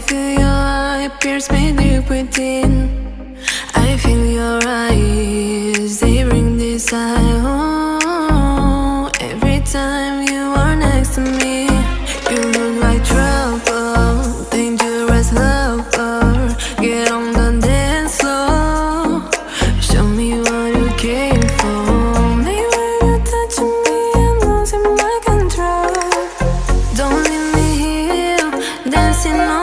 feel your eye pierce me deep within. I feel your eyes, they bring desire. Oh, every time you are next to me, you look like trouble, dangerous lover. Get on the dance floor, show me what you came for. Maybe you touch me and losing my control. Don't leave me here, dancing on